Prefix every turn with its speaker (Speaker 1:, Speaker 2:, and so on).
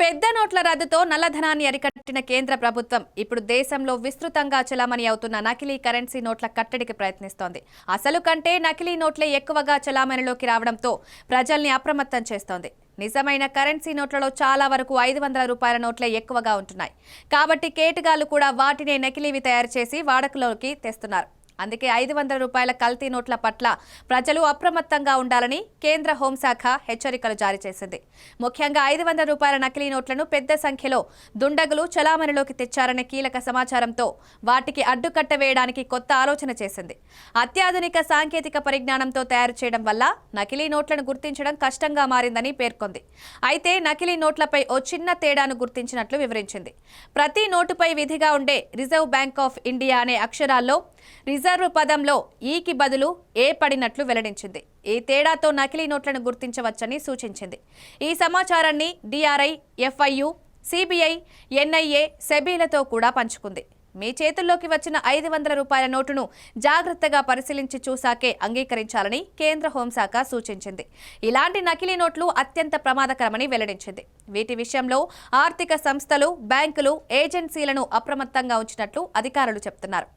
Speaker 1: పెద్ద నోట్ల రద్దుతో నల్లధనాన్ని అరికట్టిన కేంద్ర ప్రభుత్వం ఇప్పుడు దేశంలో విస్తృతంగా చలామణి అవుతున్న నకిలీ కరెన్సీ నోట్ల కట్టడికి ప్రయత్నిస్తోంది. అసలు కంటే నకిలీ నోట్లే ఎక్కువగా చలామణిలోకి రావడంతో ప్రజల్ని అప్రమత్తం చేస్తోంది. నిజమైన కరెన్సీ నోట్లలో చాలా వరకు 500 రూపాయల నోట్లే ఎక్కువగా ఉంటున్నాయి. కాబట్టి కేటుగాళ్లు కూడా వాటినే నకిలీవి తయారు చేసి వాడుకలోకి తెస్తున్నారు. అందుకే 500 రూపాయల కల్తీ నోట్ల పట్ల ప్రజలు అప్రమత్తంగా ఉండాలని కేంద్ర హోంశాఖ హెచ్చరికలు జారీ చేసింది. ముఖ్యంగా 500 రూపాయల నకిలీ నోట్లను పెద్ద సంఖ్యలో దుండగులు చలామణిలోకి తెచ్చారనే కీలక సమాచారంతో వాటికి అడ్డుకట్ట వేయడానికి కొత్త ఆలోచన చేసింది. అత్యాధునిక సాంకేతిక పరిజ్ఞానంతో తయారు చేయడం వల్ల నకిలీ నోట్లను గుర్తించడం కష్టంగా మారిందని పేర్కొంది. అయితే నకిలీ నోట్లపై ఓ చిన్న తేడాను గుర్తించినట్లు వివరించింది. ప్రతి నోటుపై విధిగా ఉండే రిజర్వ్ బ్యాంక్ ఆఫ్ ఇండియా అనే అక్షరాల్లో రిజర్వ్ పదంలో ఈకి బదులు ఏ పడినట్లు వెల్లడించింది. ఈ తేడాతో నకిలీ నోట్లను గుర్తించవచ్చని సూచించింది. ఈ సమాచారాన్ని డిఆర్ఐ, ఎఫ్ఐయు, సిబిఐ, ఎన్ఐఏ, సెబీలతో కూడా పంచుకుంది. మీ చేతుల్లోకి వచ్చిన 500 రూపాయల నోటును జాగ్రత్తగా పరిశీలించి చూసాకే అంగీకరించాలని కేంద్ర హోంశాఖ సూచించింది. ఇలాంటి నకిలీ నోట్లు అత్యంత ప్రమాదకరమని వెల్లడించింది. వీటి విషయంలో ఆర్థిక సంస్థలు, బ్యాంకులు, ఏజెన్సీలను అప్రమత్తంగా ఉంచినట్లు అధికారులు చెబుతున్నారు.